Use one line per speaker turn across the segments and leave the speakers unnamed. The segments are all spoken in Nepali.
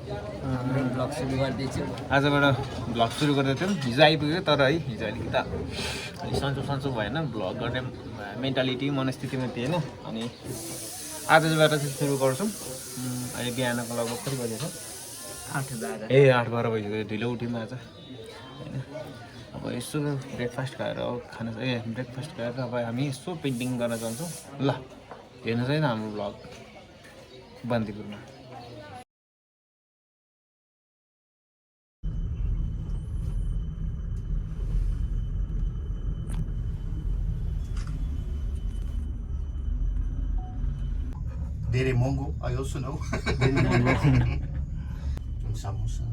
ब्लग सुरु गर्दैछु।
आजबाट भ्लग सुरु गर्दै थियौँ। हिजो आइपुग्यो तर है हिजो अलिकति सन्चो भएन। भ्लग गर्ने मेन्टालिटी मनस्थितिमा थिएन। अनि आजबाट चाहिँ सुरु गर्छौँ। अहिले बिहानको लगभग कति बजेछ? 8-12 बजीको ढिलो उठ्यौँ आज होइन। अब यसो ब्रेकफास्ट खाएर ब्रेकफास्ट गरेर अब हामी यसो पेन्टिङ गर्न जान्छौँ। ल हेर्नुहोस् है हाम्रो vlog बन्दीपुरमा।
Very Mongo, I also know. Samosa.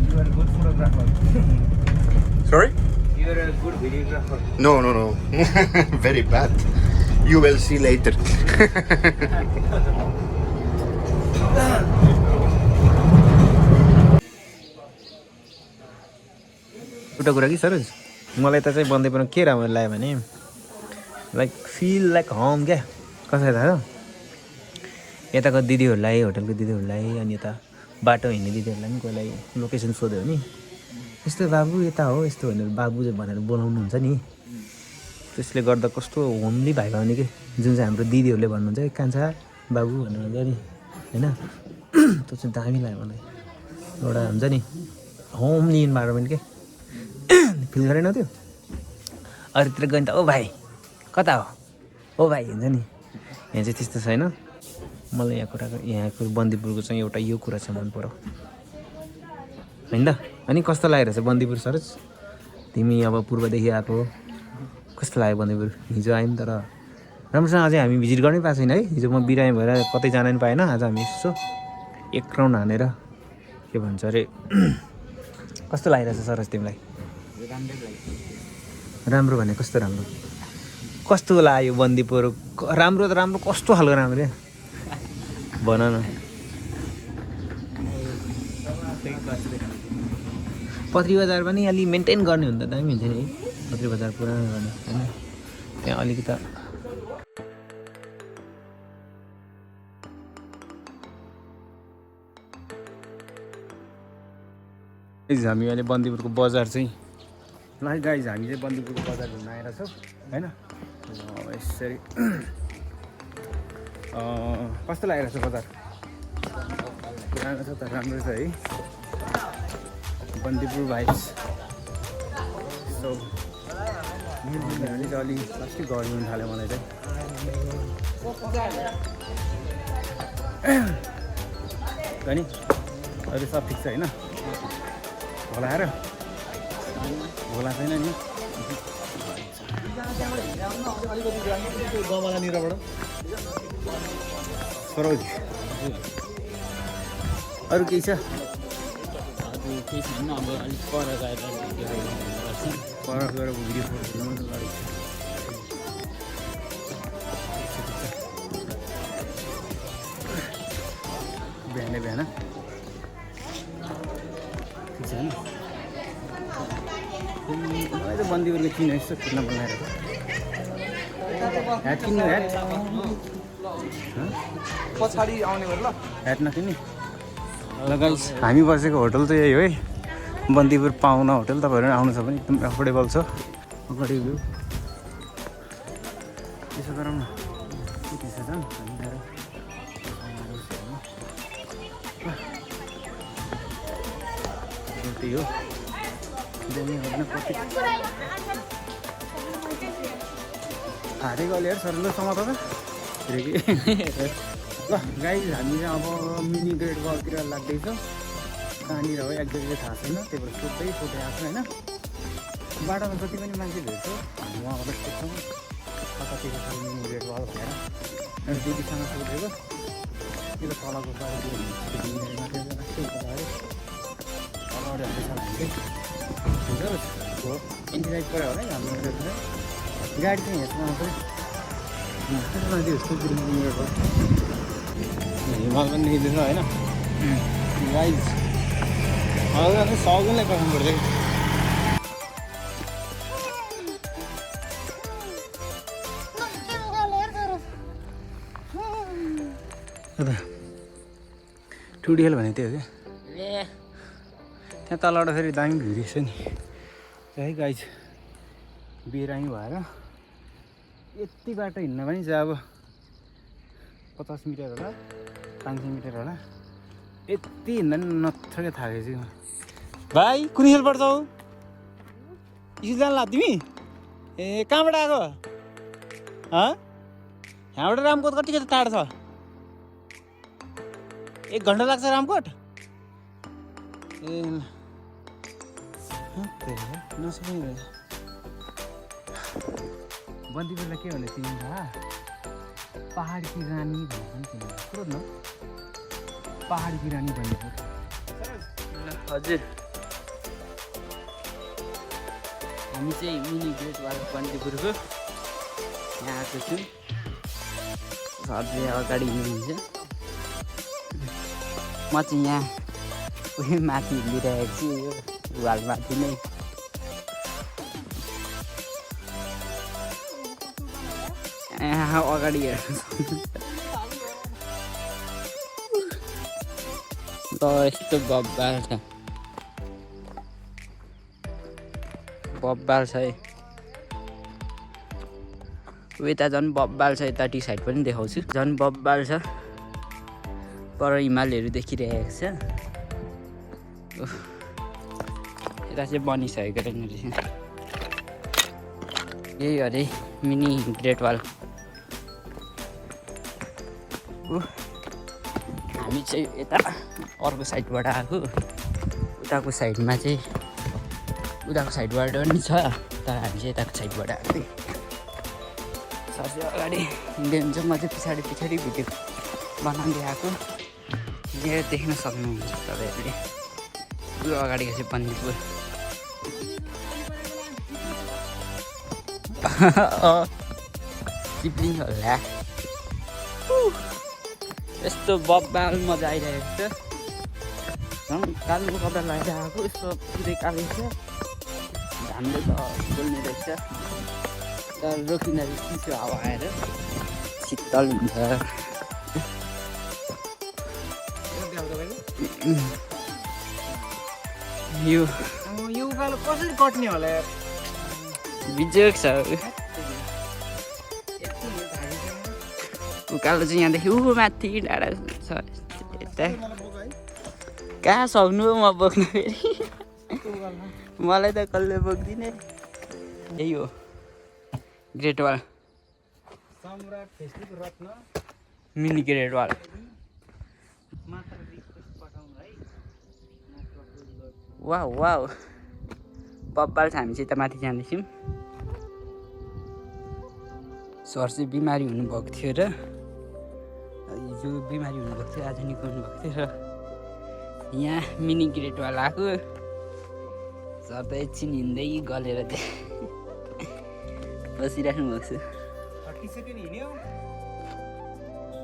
You are a good photographer.
Sorry?
You are a good videographer.
No. Very bad. You will see later.
एउटा कुरा कि सरोज, मलाई त चाहिँ बन्दीपुरमा के राम्रो लाग्यो भने लाइक फिल लाइक होम क्या। कसरी थाहा हो? यताको दिदीहरूलाई, होटलको दिदीहरूलाई, अनि यता बाटो हिँड्ने दिदीहरूलाई पनि कोहीलाई लोकेसन सोध्यो भने यस्तो बाबु यता हो यस्तो भनेर बोलाउनुहुन्छ नि। त्यसले गर्दा कस्तो होमली भाइ आउने कि जुन चाहिँ हाम्रो दिदीहरूले भन्नुहुन्छ कान्छा बाबु भनेर हुन्छ नि होइन। त्यो चाहिँ दामी लाग्यो मलाई। एउटा हुन्छ नि होमली इन्भाइरोमेन्ट के फिल गरेन त्यो? अरूतिर गयो नि त ओ भाइ कता हो ओ भाइ हुन्छ नि। यहाँ चाहिँ त्यस्तो छैन। मलाई यहाँको बन्दीपुरको चाहिँ एउटा यो कुरा चाहिँ मन पर्यो होइन त। अनि कस्तो लागिरहेछ बन्दीपुर सरोज? तिमी अब पूर्वदेखि आएको कस्तो लाग्यो बन्दीपुर? हिजो आयौँ तर राम्रोसँग अझै हामी भिजिट गर्नै पाएको छैन है। हिजो म बिरामी भएर कतै जान पनि पाएन। आज हामी यसो एक राउन्ड हानेर के भन्छ अरे कस्तो लागिरहेछ सरोज तिमीलाई? राम्रो भने कस्तो राम्रो? कस्तो लाग्यो बन्दीपुर? राम्रो त राम्रो कस्तो खालको राम्रो क्या भन न। पत्री बजार पनि अलि मेन्टेन गर्ने हुन्छ दामी हुन्छ नि है। पत्री बजार पुरानो गर्ने होइन। त्यहाँ अलिकति हामी अहिले बन्दीपुरको बजार चाहिँ गाइज हामी चाहिँ बन्दीपुरको बजार घुम्न आएर छौँ होइन। यसरी कस्तो लागिरहेछ बजार? पुरानो छ त राम्रो छ है बन्दीपुर भाइब्स। सो अलि प्लास्टिक गर्नु हुन थाल्यो मलाई चाहिँ अनि अहिले सब ठिक छ होइन? होला आएर होला छैन नि सरोज अरू केही छ?
केही छैन। अब अलिक पर गएर
भिडियो फोटो बिहान ठिक छ नि। मलाई त बन्दीपुरको किन यस्तो किन्न मन लागेको? ह्याट किन्नु ह्याट
पछाडि आउने भएर ल
ह्याट नकिन्ने। ल गाइस हामी बसेको होटल चाहिँ यही हो है बन्दीपुर पाहुना होटल। तपाईँहरू आउनु छ भने एकदम एफोर्डेबल छ। अगाडि भ्यू त्यसो गरौँ न के त्यसो छ त्यही हो हारेको अहिले हेर सर समात त ल गाइस हामी चाहिँ अब मिनी ग्रेड वलतिर लाग्दैछौँ। कहाँनिर हो एक्ज्याक्टली थाहा छैन। त्यही भएर सोध्दै आएको होइन। बाटोमा जति पनि मान्छे भेट्छ हामी उहाँबाट सोध्छौँ कतातिर छ मिनी ग्रेड वल भनेर। अनि दिदीसँग सोधेको त्यो तलको बाटो इन्टिराइट पऱ्यो होला है हाम्रो गाडी चाहिँ हेर्नु आउँछ हिमाल पनि देखिँदैछ होइन। गाइज हजुर सगुनलाई पठाउनु पर्छ टुडियल भने त्यो हो क्या
ए
त्यहाँ तलबाट फेरि दामी भ्यू रहेछ नि है गाइज बिरामी भएर यति बाटो हिँड्न पनि चाहिँ अब 50 मिटर होला 500 मिटर होला यति हिँड्दा नि नथकै थाकेछु म भाइ कुन खेल पढ्छौ स्कुल जानु लाग्छ तिमी ए कहाँबाट आएको यहाँबाट रामकोट कति कति टाढो छ 1 घन्टा लाग्छ रामकोट ए नसक्ने रहेछ बन्दीपुरलाई के भने तिमी थाहा पहाडकी रानी भनेर पनि चिन्छ सोध्न पहाडकी रानी बन्दीपुर
हजुर हामी चाहिँ मिनी ग्रेट वाल बन्दीपुरको यहाँ आएको छु सरले अगाडि हिँड्नुहुन्छ म चाहिँ यहाँ उयो माथि हिँडिरहेको छु यो वालमाथि नै यहाँ अगाडि हेर्नु ल यस्तो बब्बाल छ बब्बाल छ है यता झन् बब्बाल छ यता टी साइड पनि देखाउँछु झन् बब्बाल छ पर हिमालहरू देखिरहेको छ यता चाहिँ बनिसकेको रहेन रहेछ यही अरे मिनी ग्रेट वाल हामी चाहिँ यता अर्को साइडबाट आएको उताको साइडबाट पनि छ तर हामी चाहिँ यताको साइडबाट आएको सर चाहिँ अगाडि हिँड्दै हुन्छ म चाहिँ पछाडि भिडियो बनाउँदै आएको यहाँ देख्न सक्नुहुन्छ तपाईँहरूले उयो अगाडिको चाहिँ बन्दीपुर सिप्लिङ होला यस्तो बब्बाल मजा आइरहेको छ कालो कपडा लगाएर आएको यस्तो पुरै कालो छ घामले त बोल्ने रहेछ तर रोकिँदा चिसो हावा आएर शीतल हुन्छ यो
उकालो कसरी कट्ने होला यार
बिजोक छ उकालो चाहिँ यहाँदेखि माथि डाँडा छ यता कहाँ सक्नु म बोक्नु फेरि मलाई त कसले बोक्दिने यही हो great wall mini great wall wow wow बब्बाल छ हामी चाहिँ यता माथि जाँदैछौँ सर चाहिँ बिमारी हुनुभएको थियो र हिजो बिमारी हुनुभएको थियो आज निकाल्नु भएको थियो र यहाँ मिनी ग्रेट वाल आएको सर त एकछिन हिँड्दै गलेर चाहिँ बसिराख्नु भएको छ
30 सेकेन्ड हिँड्यो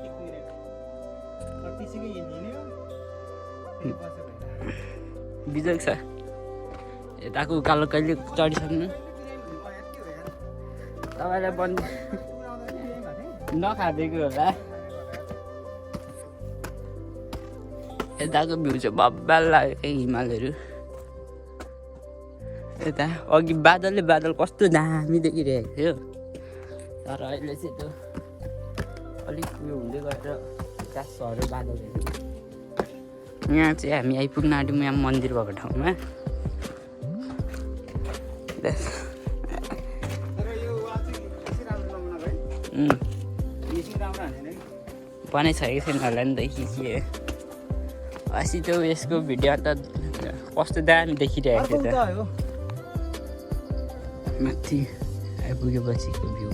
1 मिनेट 30 सेकेन्ड हिँड्यो
बिजोक छ यताको उकालो कहिले चढिसक्नु तपाईँलाई बन्द नखाँदेको होला यताको भ्यू चाहिँ बब्बाल लाग्यो हिमालहरू यता अघि बादल कस्तो दामी देखिरहेको थियो तर अहिले चाहिँ त्यो अलिक उयो हुँदै गएर चासोहरू बादलहरू यहाँ चाहिँ हामी आइपुग्न आँट्यौँ यहाँ मन्दिर भएको ठाउँमा बनाइसकेको छैन होला नि त के अस्ति त यसको भिडियो त कस्तो दामी देखिरहेको थियो त माथि आइपुगेपछिको भ्यू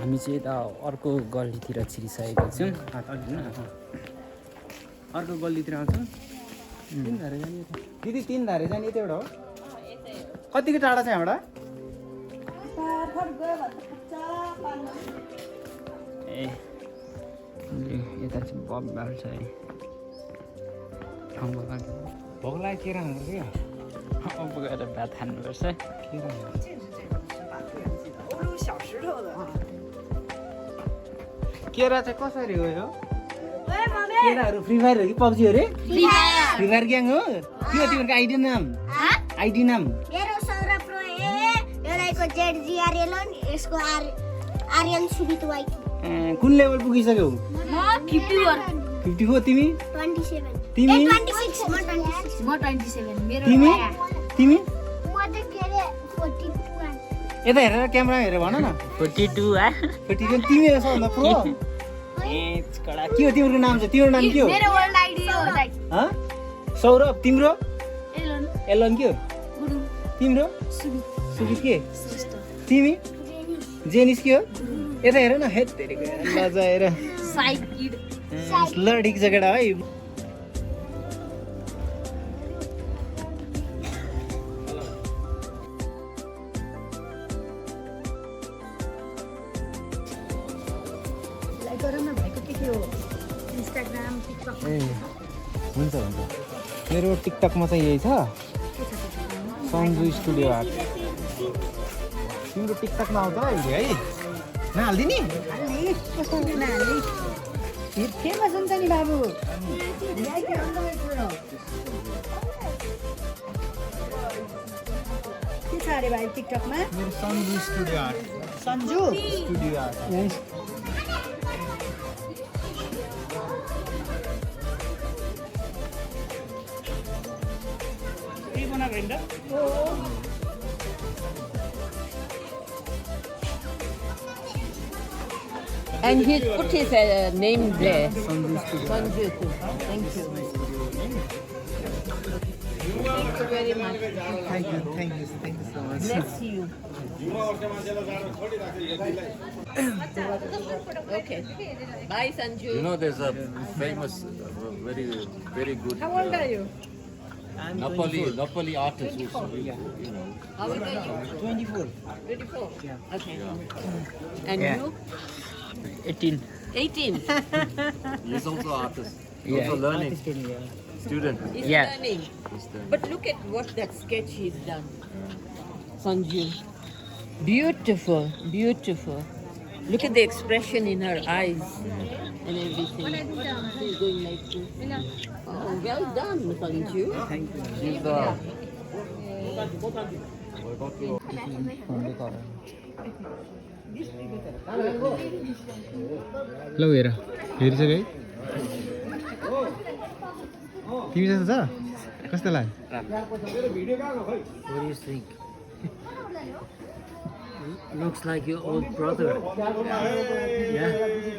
हामी चाहिँ यता अर्को गल्लीतिर छिरिसकेका छौँ।
अर्को गल्लीतिर आउँछौँ। दिदी 3 धारे जाने यतैबाट हो? कतिको टाढा छ यहाँबाट?
ए यता चाहिँ बब्बाल छ है।
भोक लाग्यो केरा खानु क्या?
अब गएर भात खानुपर्छ।
केरा चाहिँ कसरी हो यो? केराहरू फ्री फायर हो कि पब्जी हो रे? फ्री फायर ग्याङ हो? के हो तिमीहरूको आइडी नाम? आइडी नाम?
मेरो सौरभ प्रो ए, एउटाको ZGRL यसको आर्यन सुबित वाइ।
कुन लेभल पुगिसक्यौ?
म 51
54 तिमी?
27
तिमी?
26 म 27 मेरो
तिमी? तिमी?
म त के रे 42
यता हेरेर क्यामेरा हेरेर भन न।
42 आ
42 तिमी हो सबभन्दा प्रो?
ए कडा
के हो तिम्रो नाम चाहिँ? तिम्रो नाम के हो?
मेरो वर्ल्ड आइडी हो लाइक
ह? सौरभ तिम्रो?
एलन
एलन के हो?
गुरु
तिम्रो?
सुबित
सुबित के?
सिस्टर
तिमी? जेनिस के हो? यता हेर न हेत तेरेको लजाएर
साइड किड
ल ठिक छ केटा है।
लाइक गर न भाइको के हो इन्स्टाग्राम टिकटक
ए हुन्छ हुन्छ मेरो टिकटकमा चाहिँ यही छ सन्जु स्टुडियो आर्ट। तिम्रो टिकटकमा आउँछ है नहालिदिने?
फेमस हुन्छ नि बाबु। के छ अरे भाइ टिकटकमा?
मेरो Sanju studio art.
Sanju
studio art.
And he put his name there. Sanju. Thank you. Thank you very much.
Thank you so much.
Bless you. Okay. Bye, Sanju.
You know, there's a famous, very good
How old are you?
Napoli artist who's, you know.
How old are you?
24.
24? Okay. And
Yeah.
you?
18
18.
He's also artist. He's
Yeah.
also learning. Student.
He's
Yeah.
learning.
He's learning.
But look at what that sketch he's done. Sanju. Beautiful, beautiful. Look at the expression in her eyes and everything. She's going like this. Oh, well done, Sanju.
He's the
ल हेर हेरिसक्यो है तिमी जस्तो छ कस्तो लाग्यो?
What do you think? Looks like your old brother. Yeah?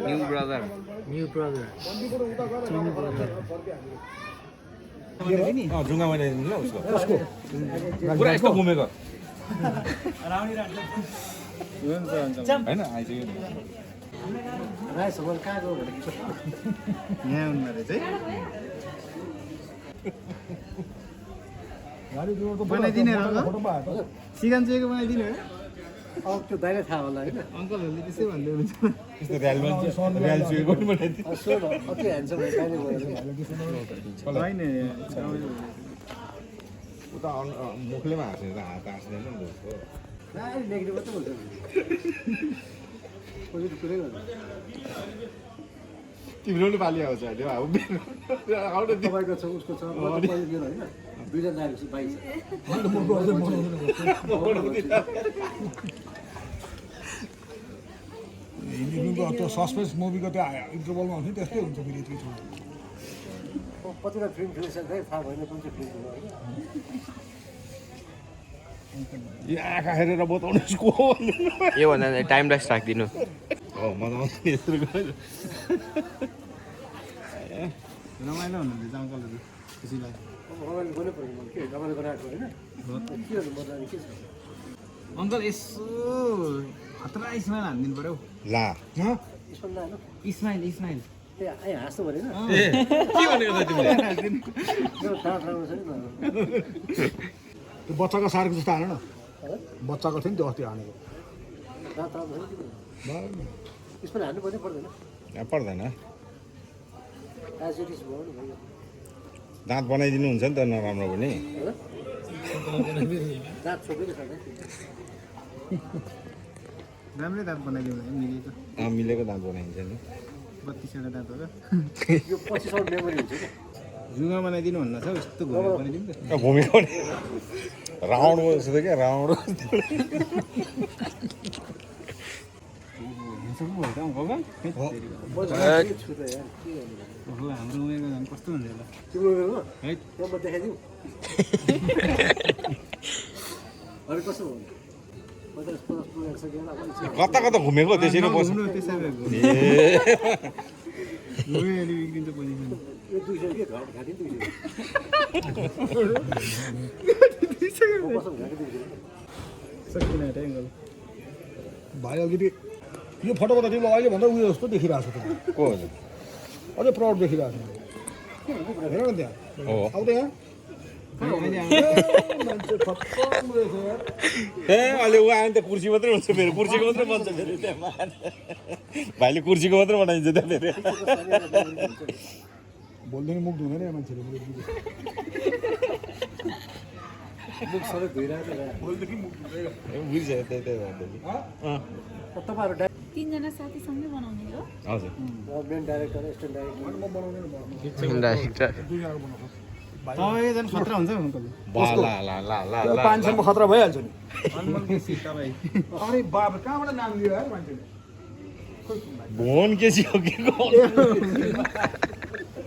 New brother. New brother. Twin brother.
ढुङ्गा बनाइदिनु ल उसको पुरा यस्तो घुमेको होइन आइसक्यो
यहाँ हुनु रहेछ है बनाइदिने र सिगान चुएको बनाइदिने हो
अब त्यो दाइले थाहा होला होइन
अङ्कलहरूले त्यसै भन्दै हुनुहुन्छ
यस्तो ऱ्याल चुएको पनि बनाइदिनु
होइन
उता मुखले पनि हाँस्ने त हात हाँस्दैन नि उसको तिम्रो पनि पाली आउँछ अहिले अब तपाईँको छ उसको छ दुईजना नागेपछि बाइक
हिन्दीको त्यो सस्पेन्स मुभीको त्यो इन्टरभलमा हुन्थ्यो त्यस्तै हुन्छ फेरि यति
कतिवटा फिल्म खेलिसक्दा थाहा भएन कुन चाहिँ फिल्म हो
यो आँखा हेरेर बताउनु को
यो भन्दा टाइम ल्याप्स राखिदिनु
हो मजा आउँछ यस्तो
रमाइलो हुनुहुन्छ अङ्कलहरू खुसी लाग्यो अङ्कल यसो खतरा इस्माइल हानिदिनु पर्यो
ला
इस्माइल
ए हाँस्नु भनेन
के भनेको त तिमीले
त्यो बच्चाको सारेको जस्तो हान न बच्चाको थियो नि त्यो अस्ति हानेको
यसमा हान्नु पर्ने पर्दैन
पर्दैन
एज इट इज भयो नि भयो
दाँत बनाइदिनु हुन्छ नि त नराम्रो पनि
दाँत छोपेर खाँदै
राम्रै दाँत बनाइदिनु मिलेको
मिलेको दाँत बनाइदिन्छ नि
32वटा दाँत हो र
यो 25 मेमोरी हुन्छ क्या
जुङ्गा बनाइदिनु भन्न छ यस्तो घुमेर बनाइदिनु त
भूमिका राउन्ड जस्तो क्या राउन्ड
हाम्रो उमेरको झन् कस्तो हुन्छ होला
तिम्रो उमेरमा है म देखाइदिउँ अरू कस्तो भयो 50 पुगिसकेर
कता कता घुमेको त्यसरी बस्नु
बिग्रिन्छ पोजिसन
यो 200 के घाटी 200
सकिन एङ्गल
भाइ अलिकति यो फोटोको त तिमीलाई अहिले भन्दा उयो जस्तो देखिरहेको छ तिमीले
को हो
अझै प्राउड देखिरहेको छ हेर न त्यहाँ आउँछ यहाँ मान्छे खत्तम रहेछ यार
ए अहिले ऊ आयो नि त कुर्सी मात्रै हुन्छ फेरि कुर्सीको मात्रै बन्छ फेरि त्यहाँ भाइले कुर्सीको मात्रै बनाइन्छ त्यहाँ फेरि
बोल्दैन मुख धुँदैन या मान्छेले
मुख सबै धोइरहेको छ
बोल्देखि मुख धुँदैन
बुझिसक्यो त्यही
तपाईँहरू
तीनजना साथीसँगै बनाउने हो
हजुर
मेन डाइरेक्टर एसिस्टेन्ट डाइरेक्टर
म बनाउने दुईजनाको बनाउँछु
तपाईँ झन् खतरा हुन्छ अङ्कल
त्यो 5 सम्म खतरा भइहाल्छ नि
तपाईँ
अरे बाबा कहाँबाट नाम दियो यार मान्छेले
भुवन केसी हो के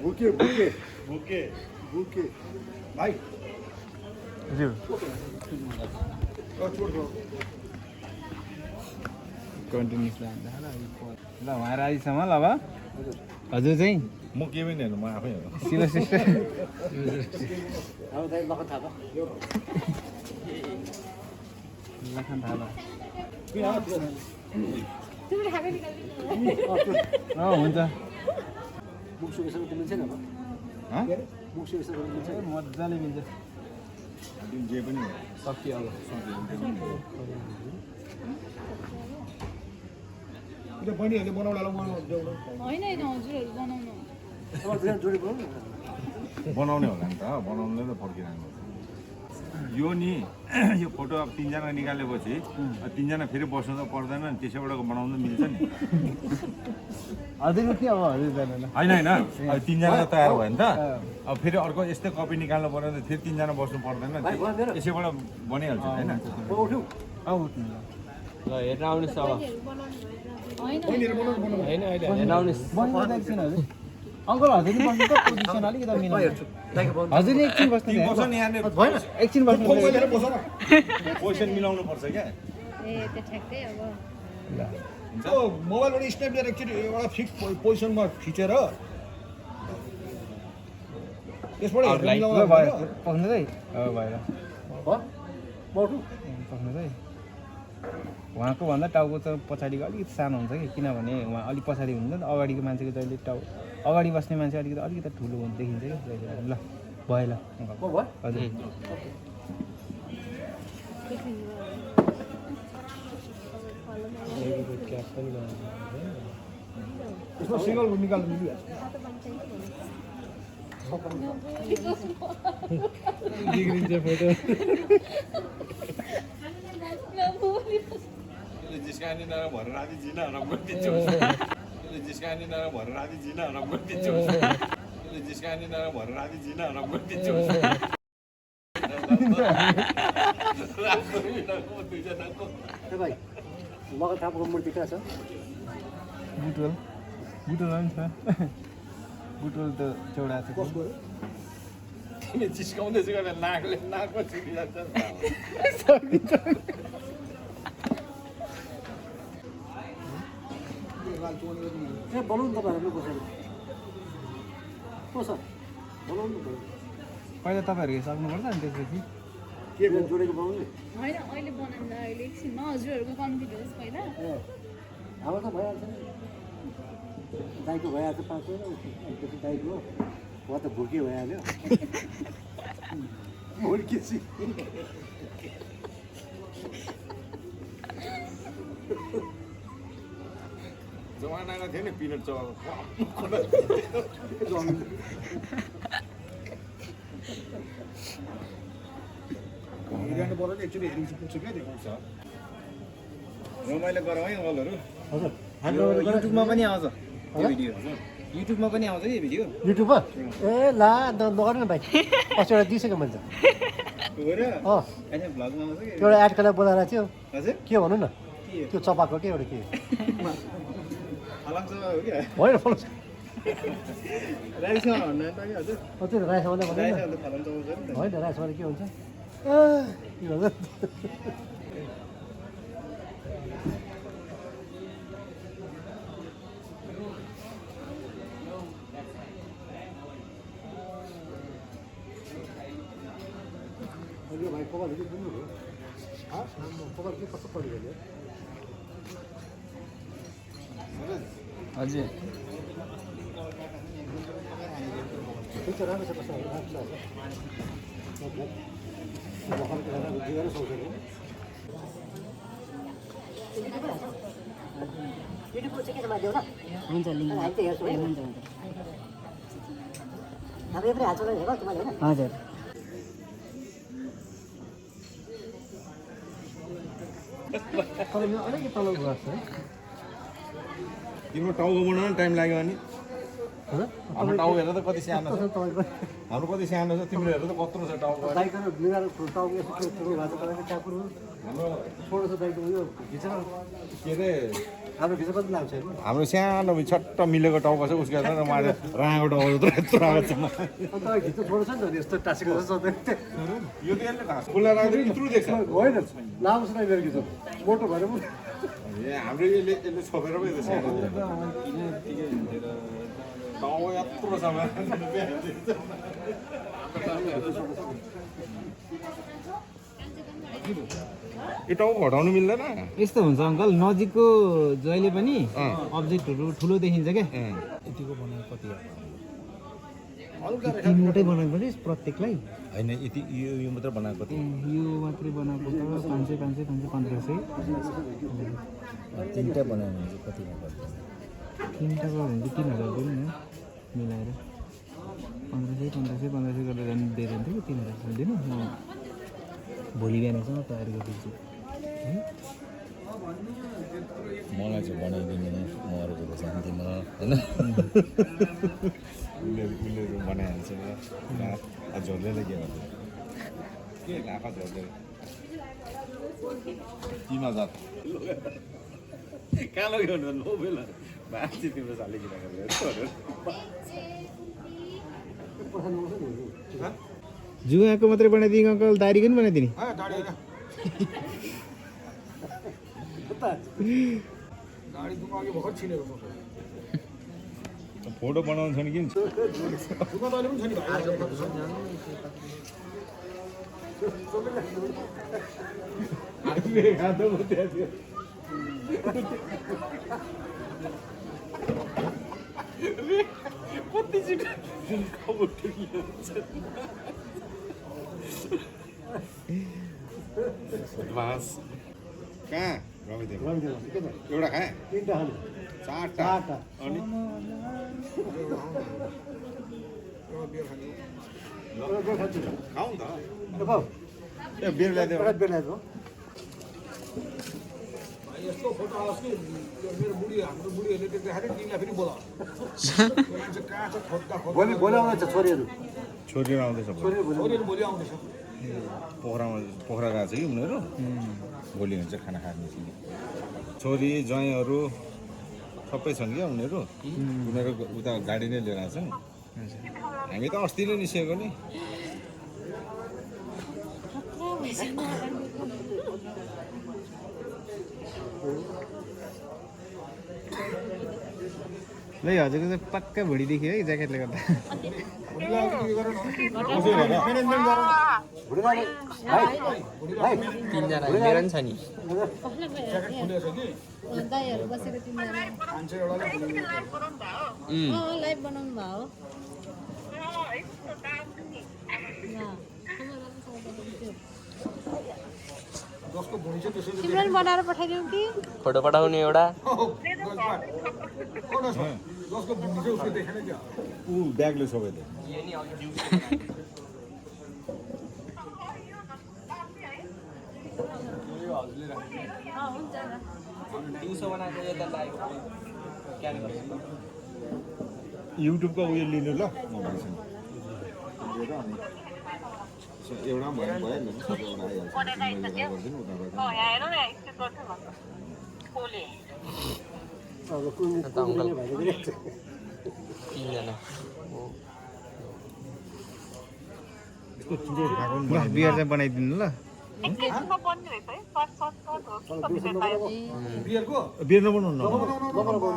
बुके बुके बुके बुके
भाइ
ज्यू कन्टिन्युस ल उहाँ राजीसम्म ल अब हजुर चाहिँ
म के पनि हेर्नु म आफै हेर्नु
शिव सिस्टर
अब दाइ लखन थाहा
लखन थाहा हुन्छ
मुख सुकेसँग मिल्छ नि अब मुख सुकेसँग मिल्छ
मजाले मिल्छ
जे पनि
सकियो अब
त्यो बहिनीहरूले बनाउला
होइन हजुरहरू बनाउनु
अब दुईजना जोडी बनाउनु
बनाउने होला नि त बनाउनुले त फर्किरहनु यो नि यो फोटो अब 3 जना निकालेपछि 3 जना फेरि बस्नु त पर्दैन नि त्यसैबाट बनाउनु मिल्छ नि
हजुरको के अब हजुर जानु
होइन अब 3 जना तयार भयो नि त अब फेरि अर्को यस्तै कपी निकाल्नु पर्यो भने फेरि 3 जना बस्नु पर्दैन यसैबाट बनिहाल्छ होइन
उठ्यौ
उठ्नु ल हेर्न आउनुहोस् अब अङ्कल हजुर बस्नु त पोजिसन अलिकति मिलाउनु हजुर एकछिन बस्नु एकछिन बस्नु
पोजिसन मिलाउनु पर्छ क्या
मोबाइलबाट स्न्याप लिएर एकचोटि एउटा फिक्स पोजिसनमा खिचेर त्यसबाट
पक्नु चाहिँ भएर पक्नु चाहिँ उहाँको भन्दा टाउको त पछाडिको अलिकति सानो हुन्छ कि किनभने उहाँ अलिक पछाडि हुन्छ नि त अगाडिको मान्छेको जहिले अगाडि बस्ने मान्छे अलिकति ठुलो देखिन्छ कि ल भयो ल हजुर
यसमा सिङ्गल निकाल्नु मिलिहाल्छ
बिग्रिन्छ फोटो
जिस्कानी नर भर राति जिना आराम गर्दिन्छु जिस्कानी नर भर राति जिना आराम गर्दिन्छु जिस्कानी नर भर राति जिना आराम गर्दिन्छु
ए भाइ लखन थापाको मूर्ति कहाँ छ
बुटोल पनि छ बुटोल त चौडा छ
तिमी जिस्काउँदैछु भने नाकमा छिरिजान्छ
ए बनाउनु तपाईँहरूले बसेर को छ बनाउनु
पहिला तपाईँहरू सक्नुपर्छ नि त्यसपछि
के जोडेको बनाउने
होइन अहिले बनाउँदा अहिले एकछिनमा हजुरहरूको कन्फिडेन्स पहिला
हाम्रो त भइहाल्छ नि दाइको भइहाल्छ 5 महिना त्यसपछि दाइको म त भुके भइहाल्यो हुर्केपछि
जमानामा थियो नि पिनट चबाको
इरानको बोलाले एक्चुअली हेरिङ पुग्छ क्या देखाउँछ
रमाइलो गरौँ है अलहरू
हजुर
हाम्रो युट्युबमा पनि आउँछ यो भिडियो युट्युबमा पनि आउँछ कि भिडियो
युट्युबमा ए ला नगर्नु न भाइ अस्ति एउटा दिइसक्यो मैले अँ
भ्लगमा आउँछ कि
एउटा एड खेला बोलाएर थियो
हजुर
के भन्नु न त्यो चपाको के एउटा के
फलाङ सभा हो क्या
होइन फलो
राइसमा भन्नु त कि हजुर
त्यो राइसवाला भन्नु
राइसमा त फलाङ चलाउँछ नि त
होइन राइसवाला के हुन्छ के भन्छ भाइ कपाल के सुन्नु हो कपाल के कस्तो पऱ्यो भने
हजुर
ठिक छ राम्रो छ कसो राम्रो
हुन्छ लिङ्क हजुर
अलिकति तल गएको छ है
तिम्रो टाउको बनाउन टाइम लाग्यो भने हाम्रो टाउको हेर त कति सानो छ हाम्रो कति सानो छ तिम्रो हेर त कत्रो छ टाउको
दाइको लुगाको टाउको यस्तो भएको छ टाउको
हाम्रो
छोडो छ दाइको उयो भित्र
के अरे
हाम्रो भित्र कति लाग्छ होइन
हाम्रो सानो छट्ट मिलेको टाउको छ उसको हेर्दा उहाँले राँगो टाउको जत्रो यत्रो आएको छ
अन्त भित्र छोडो छ नि त यस्तो टाँसेको जस्तो
यो त यसले घाँस खुल्ला राख्दै यत्रो देख्छ
होइन लामो छ मेरो गीत मोटो भएर पो
ए हाम्रो यसले छोपेर पो यस्तो सानो टाउको यत्रो छ यो टाउको घटाउनु मिल्दैन
यस्तो हुन्छ अङ्कल नजिकको जहिले पनि अब्जेक्टहरू ठुलो देखिन्छ क्या
यतिको बनाएको कति
तिनवटै बनाएको पर्छ प्रत्येकलाई
होइन यति यो मात्र बनाएको कति
यो मात्रै बनाएको त 500 500 500 1500
तिनवटा बनायो भने चाहिँ कतिमा पर्छ
तिनवटा गऱ्यो भने चाहिँ 3000 दिनु न मिलाएर 1500 गर्दा झन् दिएर हुन्थ्यो कि 3000 दिनु म भोलि बिहानसम्म तयार गरिदिन्छु
मलाई चाहिँ बनाइदिनु म अरूको त जान्दिनँ होइन उनीहरू बनाइहाल्छ झोर्लेले के गर्छ के लाफा झोर्ले 3000 कहाँ लग्यो भने लो बेला बाँची तिम्रो साले
जुवाको मात्रै बनाइदिनु अङ्कल दारीको पनि बनाइदिने
गाडी दुःख अघि भर्खर छिनेको
फोटो बनाउनु छ नि किन
दुःख त अहिले पनि छ नि
एडभान्स कहाँ एउटा खाएँ
तिनवटा
चारवटा अनि खाउँ त ए बियर ल्याइदियो
यस्तो फोटो आओस् कि मेरो बुढी हाम्रो बुढीहरूले देख्दाखेरि तिमीलाई फेरि बोला कहाँ छ खोज्दा
भोलि आउँदैछ छोरीहरू
छोरीहरू आउँदैछ
छोरीहरू भोलि आउँदैछ
पोखरा गएको छ कि उनीहरू भोलि हुन्छ खाना खाने छोरी ज्वाइँहरू सबै छन् क्या उनीहरू उता गाडी नै लिएर आएको छन् हामी त अस्ति नै निस्केको नि
ल हजुरको चाहिँ पक्का भुँडी देखियो है ज्याकेटले गर्दा
तिनजना मेरो नि छ नि
दाइहरू बसेको तिनजना लाइभ बनाउनु भयो तिम्रो बनाएर पठाइदिउँ कि
फोटो पठाउने एउटा
जसको बुढी चाहिँ उसको देखेन क्या
ऊ ब्यागले सबैले युट्युबको उयो लिनु ल मोबाइलसँग लिएर अनि एउटा भयो भयो नि सबै एउटा आइहाल्छ गरिदिनु उताबाट
तिनजना
बियर चाहिँ बनाइदिनु ल
बियर नबनाउनु न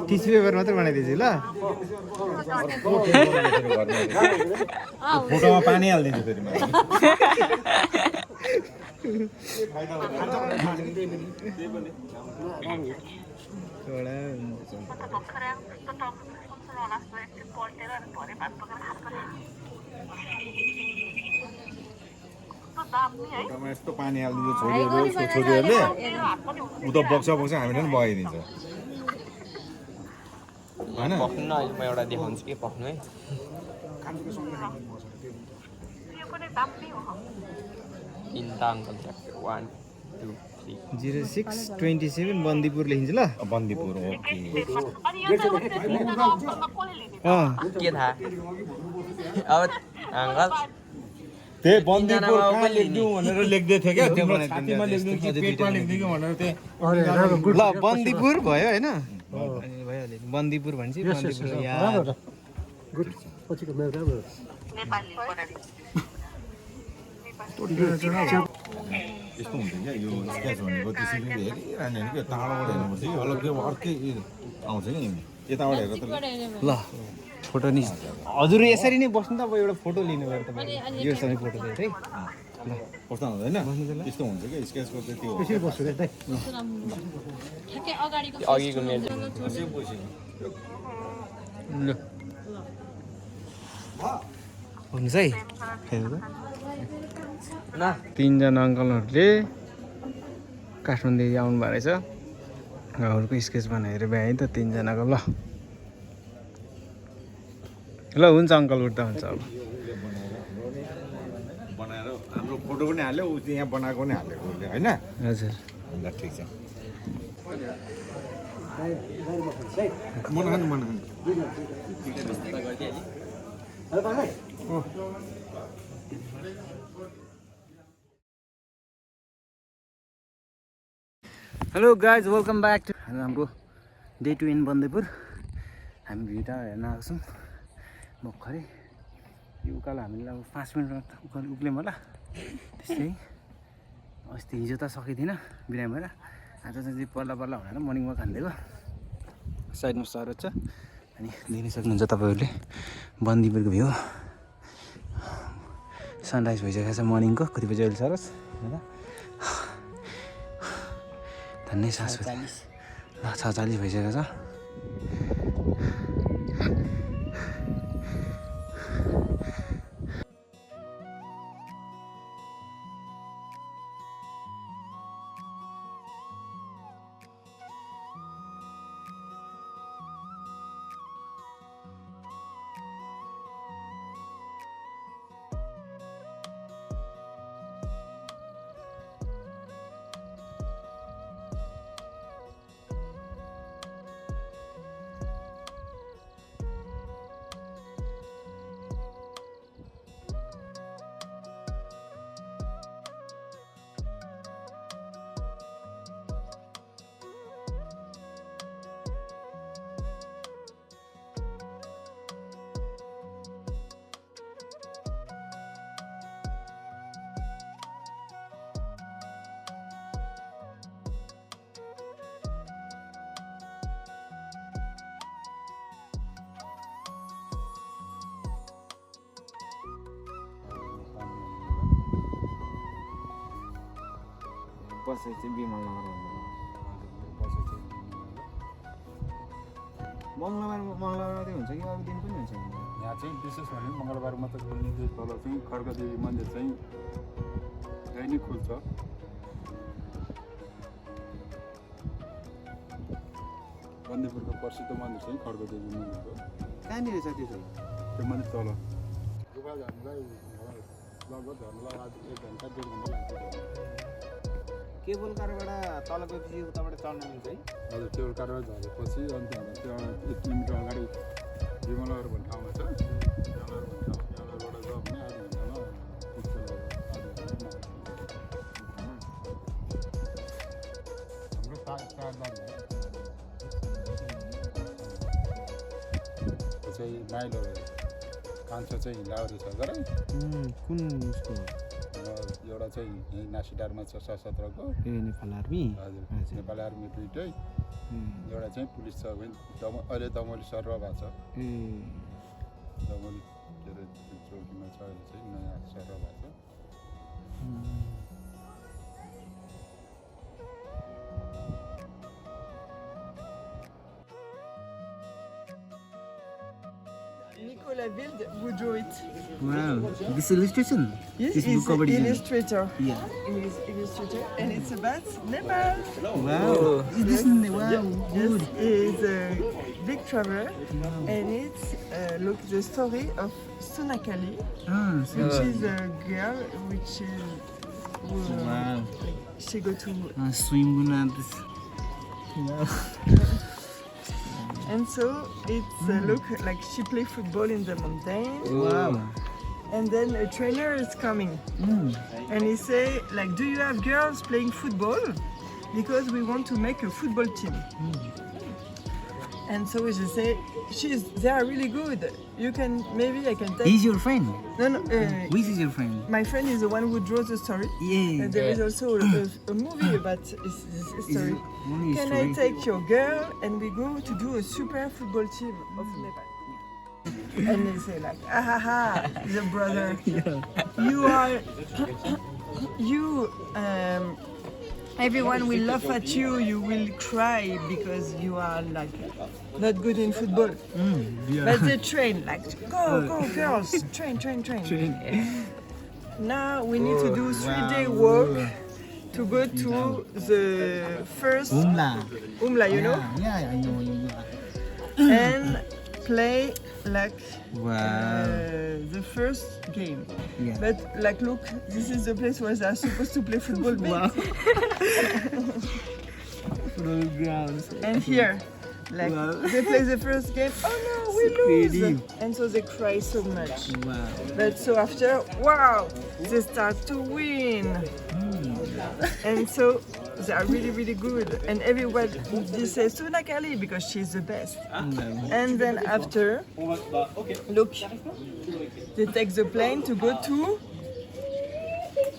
टिस्यु पेपर मात्रै बनाइदिन्छु ल
फोटोमा पानी हालिदिन्छु फेरि मैले यस्तो पानी हालिदिन्छ छोरीहरू उसको छोरीहरूले उता बक्सा बक्सा हामीले पनि बगाइदिन्छ होइन
पक्नु न अहिले म एउटा देखाउँछु के पक्नु है तिनवटा अङ्कल छ 1 2 3
0627 बन्दीपुर लेखिन्छ ल
बन्दीपुर ओके
के थाहा अब अङ्कल
त्यही बन्दीपुर कहाँ लेखिदिउँ भनेर लेख्दै थियो क्या तिम्रो छातीमा लेखिदिउँ कि पेटमा लेखिदिउँ कि भनेर त्यही
ल बन्दीपुर भयो होइन भइहाल्यो बन्दीपुर भन्छ बन्दीपुर
पछिको मेरो राम्रो
यस्तो हुन्छ क्या यो स्क्याच भनेको त्यसरी हेरिरहने होइन क्या टाढोबाट हेर्नुपर्छ कि अलग्गै अर्कै आउँछ कि यताबाट हेरेर त
ल फोटो नि हजुर यसरी नै बस्नु त अब एउटा फोटो लिनु भयो तपाईँ यो सँगै फोटो लिएर है ल
कस्तो हुँदैन यस्तो हुन्छ क्या स्क्याचको चाहिँ त्यो
त्यसरी बस्छु रे दाइ
ठ्याक्कै अगाडिको
अघिको मेरो
ल हुन्छ है हेर्नु त
न
तिनजना अङ्कलहरूले काठमाडौँदेखि आउनु भएको रहेछ घरको स्केच बनाएर भ्याएँ त तिनजनाको ल ल हुन्छ अङ्कल उठ्दा हुन्छ अब
बनाएर हाम्रो फोटो पनि हाल्यो ऊ यहाँ बनाएको पनि हालेको उसले होइन
हजुर
ल ठिक छ मन खानु
hello guys welcome back to हाम्रो डे टु इन बन्दीपुर हामी भ्यू टावर हेर्न आएको छौँ भर्खरै यो उकालो हामीले अब 5 मिनटमा उकालो उक्ल्यौँ होला त्यस्तै अस्ति हिजो त सकिँदैन बिरामी भएर आज चाहिँ पल्ला पल्ला भनेर मर्निङ वाक हानिदिएको साइडमा सरत छ अनि देख्न सक्नुहुन्छ तपाईँहरूले बन्दीपुरको भ्यू सनराइज भइसकेको छ मर्निङको कति बजी अहिले सरस धन्नै सास ल 46 भइसकेको छ पछि चाहिँ बिमल नगर
पछि चाहिँ
मङ्गलबार मात्रै हुन्छ कि अरू दिन पनि हुन्छ
यहाँ चाहिँ विशेष भने मङ्गलबार मात्रै खोलिन्छ तल चाहिँ खड्गदेवी मन्दिर चाहिँ दैनिक खुल्छ बन्दीपुरको प्रसिद्ध मन्दिर चाहिँ खड्गदेवी मन्दिर हो
कहाँनिर छ त्यो चाहिँ
त्यो मन्दिर तल गुफा जानुलाई लगभग हामीलाई आज 1 घन्टा 1.5 घन्टा लाग्छ
केबल कारबाट तल गएपछि उताबाट चढ्नु मिल्छ है
हजुर केबल कारबाट झरेपछि अन्त त्यो 1 किलोमिटर अगाडि विमलनगर भन्ने ठाउँमा छ विमलनगर भन्ने ठाउँ त्यहाँबाट गयो भने आधा घन्टामा पुग्छ हाम्रो चार चाहिँ माइलो कान्छो चाहिँ लाउरी छ गरे
कुन उसको
एउटा चाहिँ यहीँ नासिडारमा छ सशस्त्रको
ए नेपाल आर्मी
हजुर नेपाल आर्मी दुइटै एउटा चाहिँ पुलिस छ भने अहिले दमोली सरुवा भएको छ दमोली के अरे चौकीमा छ अहिले चाहिँ नयाँ सरुवा भएको छ
Nicolas Wild who drew it.
Wow, this illustration?
Yes,
this
he's
book cover
an
design.
illustrator.
Yeah.
He's illustrator, and it's about Nepal.
Wow, is this wow, good.
He's a big traveler, and it's look the story of Sunakali, which is a girl which is
Wow.
she go to
Swim this. Wow.
and so it's look like she play football in the mountain.
Wow.
And then a trainer is coming, and he say like, "Do you have girls playing football? Because we want to make a football team." And so she say, "They are really good. You can maybe I can take."
He's your friend?
No, no.
Which is your friend?
My friend is the one who draws the story.
Yeah.
And there is also a movie about this story.
Only
Can
story.
I take your girl and we go to do a super football team of Nepal? And they say like, ah ha ha, the brother, you are, everyone will laugh at you, you will cry because you are like not good in football. But they train like, go girls, train. Now we need to do 3-day walk to go to the first Umla, you know?
Yeah, I know.
And play like the first game.
Yeah.
But like, look, this is the place where they are supposed to play football.
Wow. Football grounds.
And here, like, they play the first game. Oh no, we lose! And so they cry so much.
Wow.
But so after, wow, they start to win. And so they are really, really good. And everyone, they say Sunakali because she's the best. And then after, look, they take the plane to go to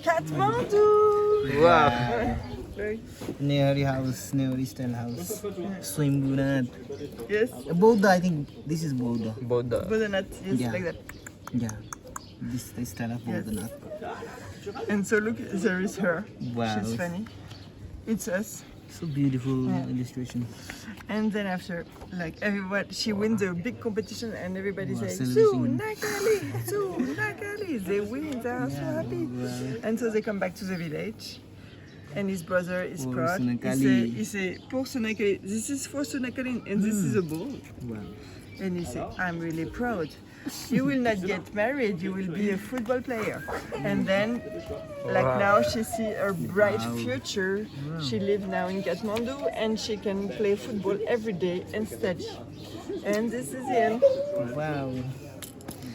Kathmandu.
Wow. Nehari house, Nehari style house. Swim Gunat.
Yes.
Buddha, I think this is Buddha.
Bodhanath, yes,
Yeah.
like that.
Yeah. This is the style of Buddha.
And so look, there is her.
Wow.
She's funny. It's us.
So beautiful illustration.
And then after, like everyone, she wins a big competition and everybody says,
celebrating.
Sunakali! They win, they are so happy. And so they come back to the village. And his brother is
For
proud.
Sunakali.
He say, pour Sunakali, this is for Sunakali and this is a ball.
Wow.
And he said, I'm really proud. You will not get married, you will be a football player. And then, like now, she see a bright future. She lives now in Kathmandu and she can play football every day and study. And this is the end.
Wow.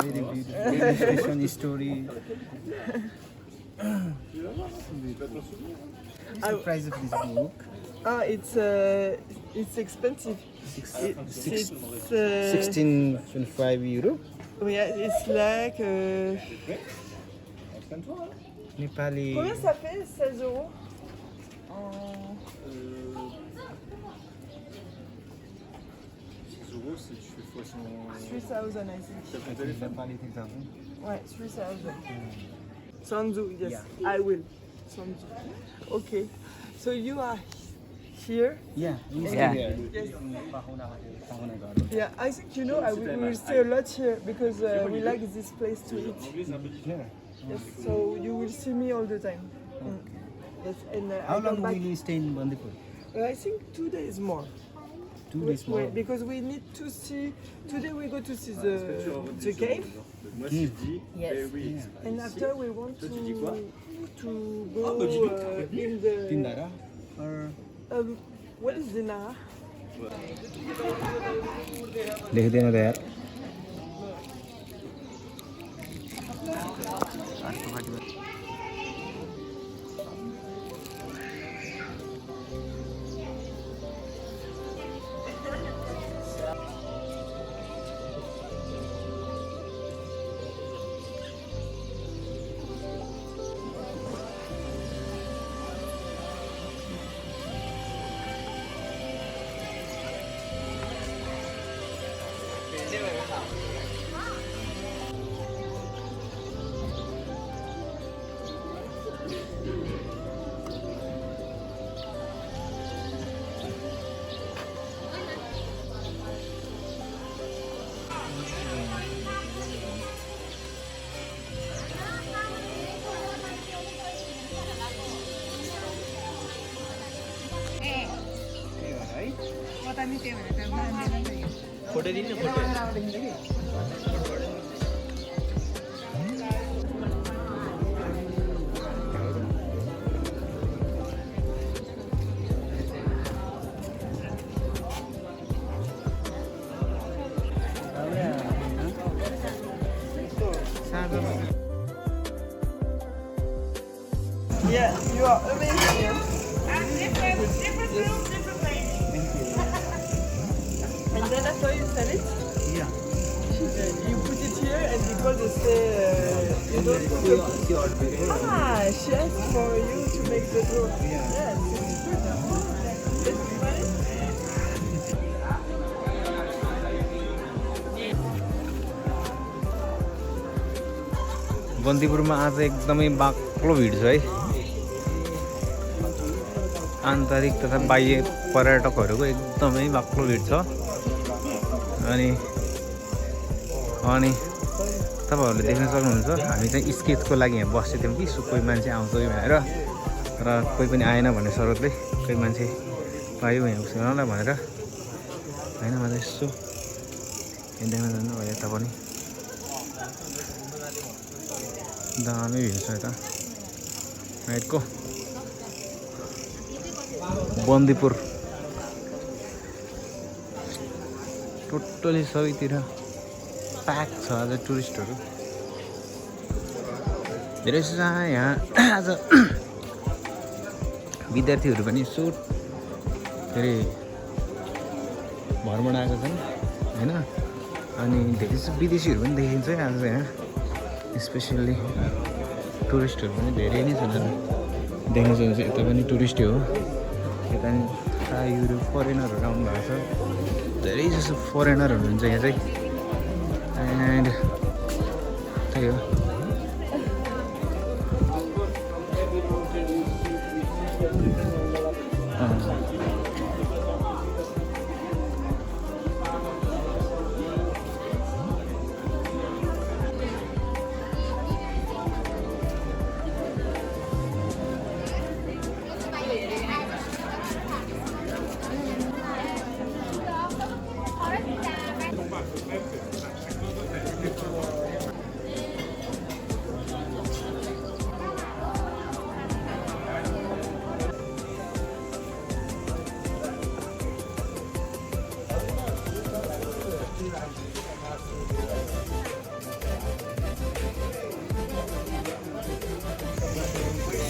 Very beautiful illustration story. What's the price of this book?
It's expensive. It's
16.5 euro.
yeah, it's like.
Nepali.
Combien ça fait 16 euros?
6 euros si tu fais fois
3,000 I think.
Nepali 3,000.
Ouais, 3,000. Sanzu, yes, I will. Sanzu. Okay. So you are here?
Yeah.
Yeah.
Yes. Yeah, I think we will stay a lot here because we like this place to eat. Yes, so you will see me all the time. Yes, and
How
I
long
come back.
will you stay in Bandipur?
I think 2 days more.
2 days more.
Because we need to see. Today we go to see the cave. Yes. And after we want to go in the.
Tindara? Or
What is Dinara?
देख्दैन त यार
Yeah, you are amazing. And then after you sell it,
yeah.
You put it here and people they say you don't put your... she asked for you to make the dough. Yes, it's good. Let's try it.
बन्दीपुरमा आज एकदमै बाक्लो भिड छ है आन्तरिक तथा बाह्य पर्यटकहरूको एकदमै बाक्लो भिड छ अनि तपाईँहरूले देख्न सक्नुहुन्छ हामी चाहिँ स्केचको लागि यहाँ बसेको थियौँ कि कोही मान्छे आउँछ कि भनेर र कोही पनि आएन भन्ने शरतले कोही मान्छे पायो यहाँ उसँग भनेर होइन मलाई यसो देख्न जानु भयो यता पनि दामी भिड छ यता राइटको बन्दीपुर टोटली सबैतिर प्याक छ आज टुरिस्टहरू धेरै यहाँ आज विद्यार्थीहरू पनि यसो के अरे भ्रमण आएको छन् होइन अनि धेरै विदेशीहरू पनि देखिन्छ आज यहाँ स्पेसल्ली टुरिस्टहरू पनि धेरै नै छन् देख्न सक्नुहुन्छ यता पनि टुरिस्टै हो यता नि प्राय युरोप फरेनरहरू आउनु भएको छ धेरै जस्तो फरेनर हुनुहुन्छ यहाँ चाहिँ एन्ड त्यही हो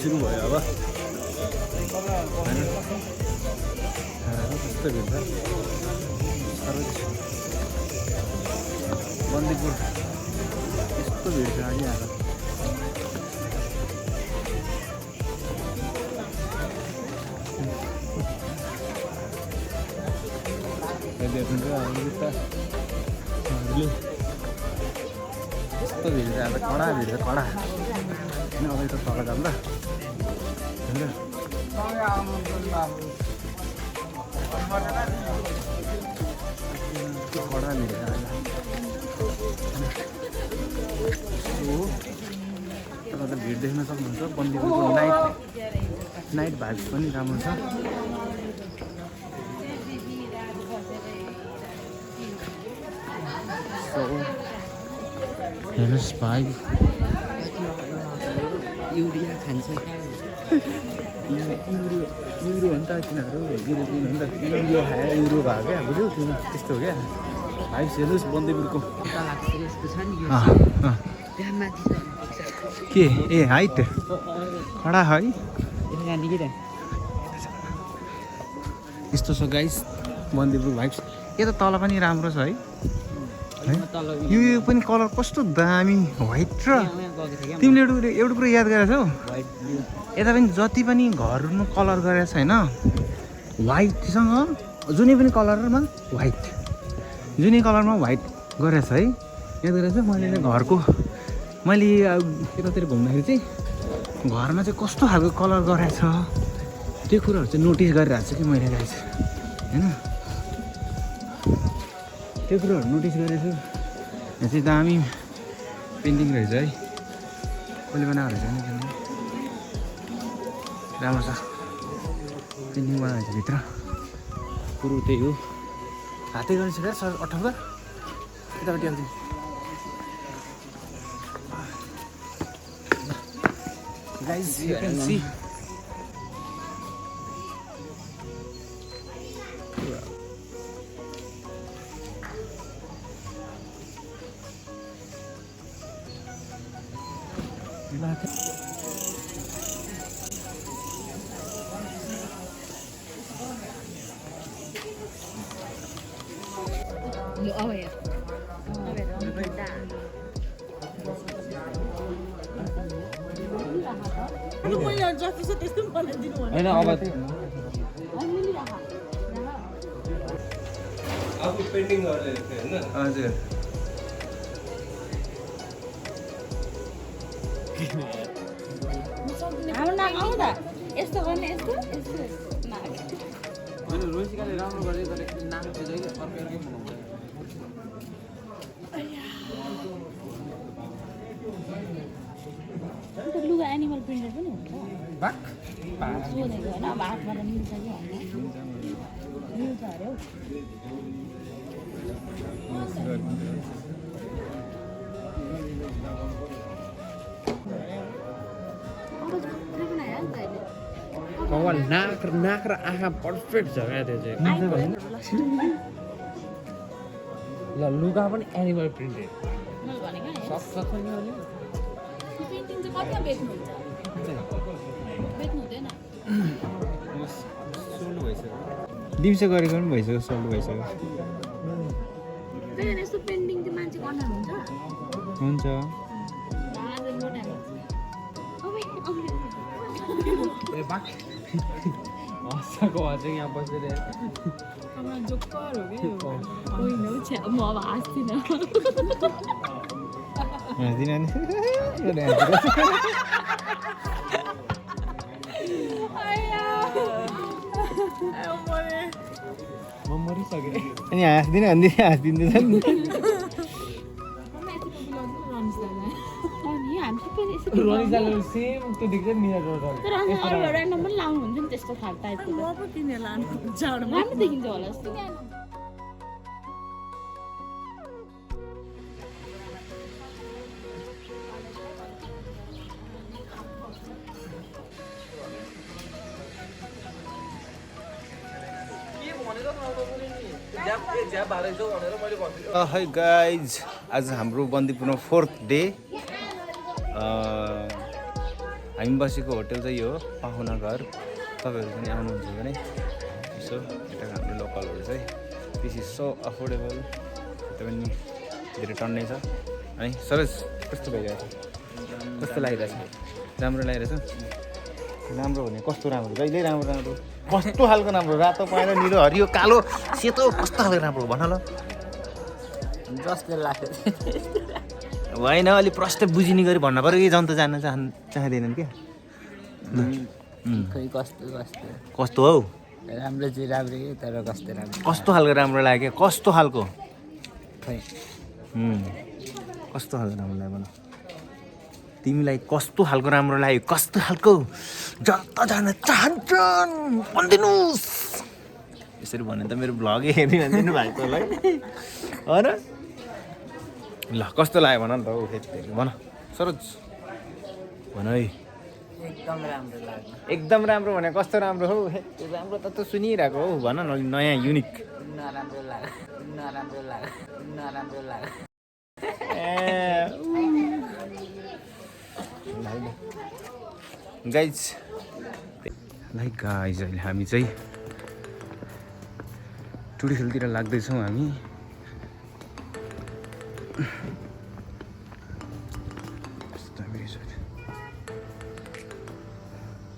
सुरु भयो अब कस्तो भिड छ बन्दीपुर यस्तो भिड छ अघि आएको यस्तो भिड छ आज कडा भिड छ कडा किन अब त तल जाँदा कडा मिलेर तपाईँ भिड देख्न सक्नुहुन्छ बन्दीपुरको नाइट भाइब्स पनि राम्रो छ हेर्नुहोस् भाइ
युरिया खान्छ
युरो हो नि त तिनीहरू युरोपियन हो नि त युरो खाएर युरो भयो क्या बुझ्यौ त्यस्तो हो क्या भाइब्स हेर्नुहोस् बन्दीपुरको
यस्तो छ नि त्यहाँ माथि
के ए हाइट खडा है यस्तो छ गाइस बन्दीपुर भाइब्स यता तल पनि राम्रो छ है यो पनि कलर कस्तो दामी व्हाइट र तिमीले एउटा कुरो याद गरेछौ यता पनि जति पनि घरमा कलर गरेको छ होइन व्हाइटसँग जुनै पनि कलरमा व्हाइट जुनै कलरमा व्हाइट गरेछ है याद गरेछ मैले घरको मैले यतातिर घुम्दाखेरि चाहिँ घरमा चाहिँ कस्तो खालको कलर गरेछ त्यो कुराहरू चाहिँ नोटिस गरिरहेको छु कि मैले गाइस होइन त्यो कुरोहरू नोटिस गरेछु यहाँ चाहिँ दामी पेन्टिङ रहेछ है कसले बनाएको रहेछ नि पेन्टिङ राम्रो छ पेन्टिङ बनाएको छ भित्र कुरो त्यही हो हातै गरेछ क्या सर 78 यतापट्टि आउँछ guys you can see
Oh yeah.
होइन अब
हजुर
हाम्रो नाम आऊ त यस्तो गर्ने यस्तो यस्तो
होइन रोसिकाले राम्रो गर्दै तर नाम चाहिँ जहिले अर्कै बनाउँछ
लुगा एनिमल प्रिन्टेड पनि हुन्छ
बाक
सोधेको होइन अब हातबाट मिल्छ कि मिल्छ अरे हौ
भगवान् नाक र आँखा पर्फेक्ट छ क्या त्यो चाहिँ ल लुगा पनि एनिमल प्रिन्टेड
मैले भनेको नि
सक्छ छैन भने
त्यो पेन्टिङ चाहिँ कतिमा बेच्नुहुन्छ बेच्नु हुँदैन
दिउँसो गरेको पनि भइसक्यो सोल्ड भइसक्यो
त्यही भएर यस्तो पेन्टिङ चाहिँ मान्छे गर्न हुन्छ
हुन्छ
आज मोटा
ए बाक हँसाको भएर चाहिँ यहाँ बसेर
जोकर हो क्या होइन हौ छ्या म अब हाँस्दिनँ
अनि हाँस्दिनँ हाँस्दिँदैछ नि
सेम त्यो देख्छ नि
तर अरू ऱ्यान्डम पनि लाउनु हुन्छ नि त्यस्तो खालको टाइपको राम्रो देखिन्छ होला जस्तो
है गाइज आज हाम्रो बन्दीपुरमा 4th डे हामी बसेको होटल चाहिँ यो हो पाहुना घर तपाईँहरू पनि आउनुहुन्छ भने यसो यताको हाम्रो लोकलहरू चाहिँ दिस इज सो अफोर्डेबल यता पनि धेरै टन्नै छ है सरोज कस्तो भइरहेछ कस्तो लागिरहेछ राम्रो लागिरहेछ राम्रो भने कस्तो राम्रो जहिले राम्रो राम्रो कस्तो खालको राम्रो रातो पहेँलो निलो हरियो कालो सेतो कस्तो खालको राम्रो भन ल
जसले लाग्छ
होइन अलिक प्रष्ट बुझिने गरी भन्न पऱ्यो कि जन त जान्न चाहँदैनन् क्या
खोइ कस्तो कस्तो
कस्तो हौ
राम्रो चाहिँ राम्रै तर कस्तो राम्रो
कस्तो खालको राम्रो लाग्यो कस्तो खालको
खोइ
कस्तो खालको राम्रो लाग्यो भन तिमीलाई कस्तो खालको राम्रो लाग्यो कस्तो खालको जनता जान चाहन्छन् भनिदिनुहोस् यसरी भन्यो त मेरो भ्लगै हेर्ने भनिदिनु भएको होला है हो र ल कस्तो लाग्यो भन नि त हौ भन सरोज भन है
एकदम राम्रो लाग्यो
एकदम राम्रो भने कस्तो राम्रो हौ राम्रो त सुनिरहेको हौ भन न नयाँ युनिक
नराम्रो लाग्यो
गाइज अहिले हामी चाहिँ टुडी खेलतिर लाग्दैछौँ हामी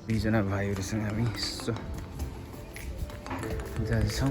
दुईजना भाइहरूसँग हामी यसो जाँदैछौँ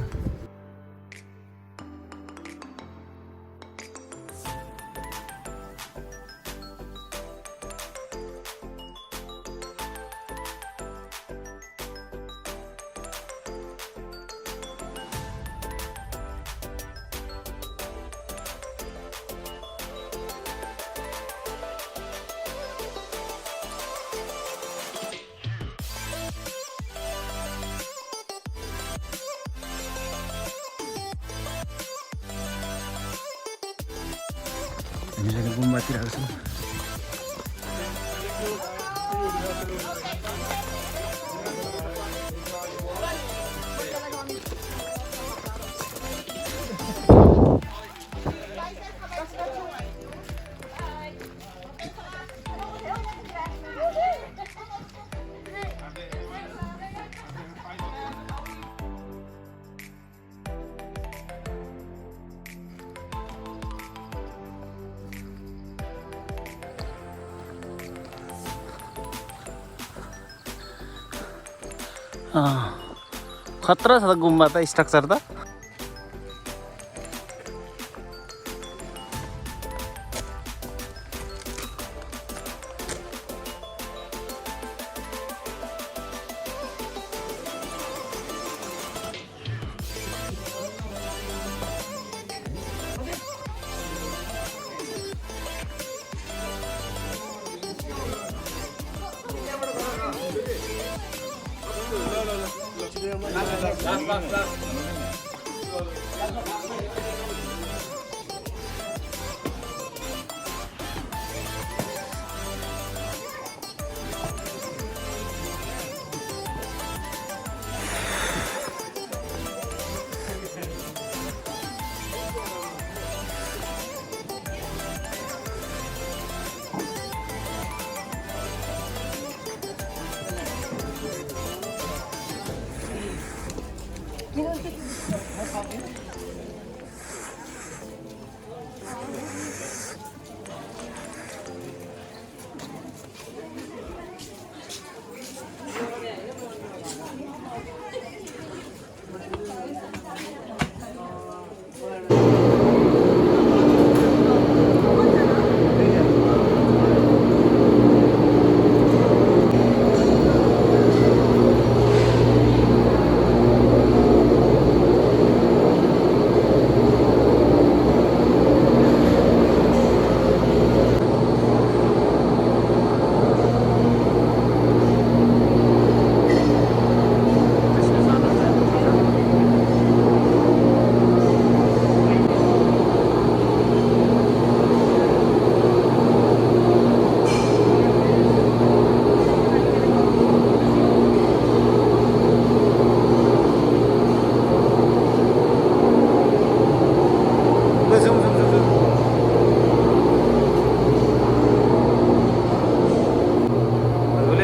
हामीलाई गुम्बातिर आएको छौँ खतरा छ त गुम्बा त स्ट्रक्चर त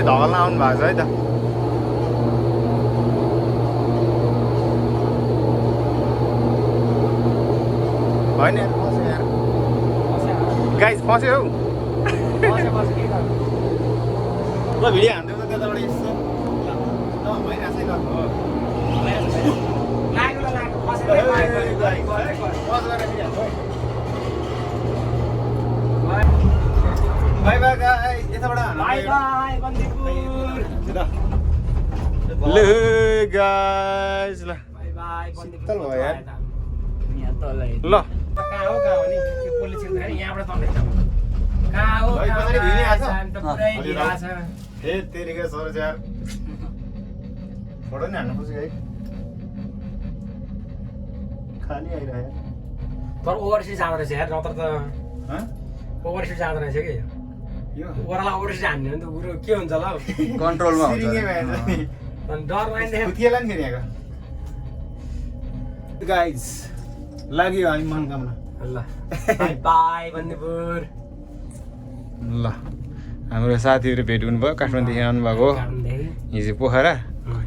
ढगल्न आउनु भएको छ है त होइन गाइस फस्यो हौ ल भिडियो हान्दै त त्यताबाट यसो बाई बाई गाइस यताबाट
बाई बाई बन्दीपुर
ल गाइस ल
बाई बाई
शीतल भयो यार
यहाँ तल
ल
कहाँ हो भने त्यो पोलिस क्षेत्र यहाँबाट तल कहाँ हो
भाइ कसरी भिडिरहेछ
अन्त पुरै भिडिरहेछ
हे तेरिका सरोज यार फोटो नि हान्नु पर्छ है खाली आइरह्यो
तर ओभरसिज जाँदो रहेछ यार नत्र त ओभरसिज जाँदो रहेछ कि
यो
ओभरलाई ओभरसिज हान्ने भने त कुरो के हुन्छ ल
कन्ट्रोलमा हुन्छ
अनि डर लाग्दैन
कुतिएला नि फेरि यहाँको गाइस लाग्यो हामी मनकामना
ल बाई बाई बन्दीपुर
ल हाम्रो साथीहरू भेट हुनुभयो काठमाडौँदेखि आउनुभएको हो हिजो पोखरा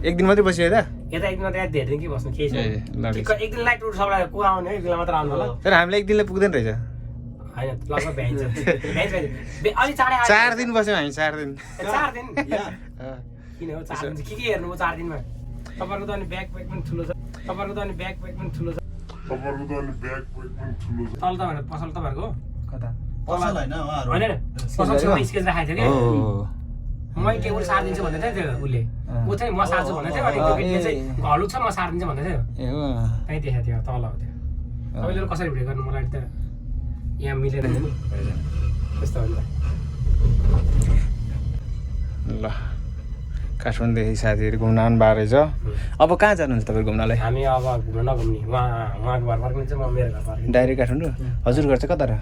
एक दिन मात्रै बस्यो यता
यता एक दिन मात्रै धेरै दिन कि बस्नु केही
ए ल
छैन एक दिन लाइट टुर सबलाई को आउने एक दिन मात्र आउनु होला
तर हामीलाई एक दिनले पुग्दैन रहेछ
होइन लगभग भ्याइन्छ अलि चाँडै
4 दिन बस्यौँ हामी 4 दिन
4 दिन किन हो 4 दिन के हेर्नु हो 4 दिनमा तपाईँहरूको त अनि ब्याग प्याक पनि ठुलो छ तपाईँहरूको त अनि ब्याग प्याक पनि ठुलो छ तल तपाईँहरूको पसल तपाईँहरूको
कता
पसल होइन
होइन पसल छेउमा स्केच राखेको थियो कि मैले टेबल सारिदिन्छु भन्दै थियो त्यो उसले ऊ चाहिँ म सार्छु भन्दै थियो अनि त्यो केटीले चाहिँ घलुक छ म सारिदिन्छु भन्दै थियो
ए हो
त्यहीँ देखाएको थियो तल हो त्यो तपाईँले कसरी भिडियो गर्नु मलाई त यहाँ मिलेन नि त्यस्तो हो नि
ल काठमाडौँदेखि साथीहरू घुम्न आउनुभएको रहेछ अब कहाँ जानुहुन्छ तपाईँ घुम्नलाई
हामी अब घुम्न नघुम्ने उहाँको घर फर्किन्छ म मेरो घर फर्किन्छ
डाइरेक्ट काठमाडौँ हजुर घर चाहिँ कता र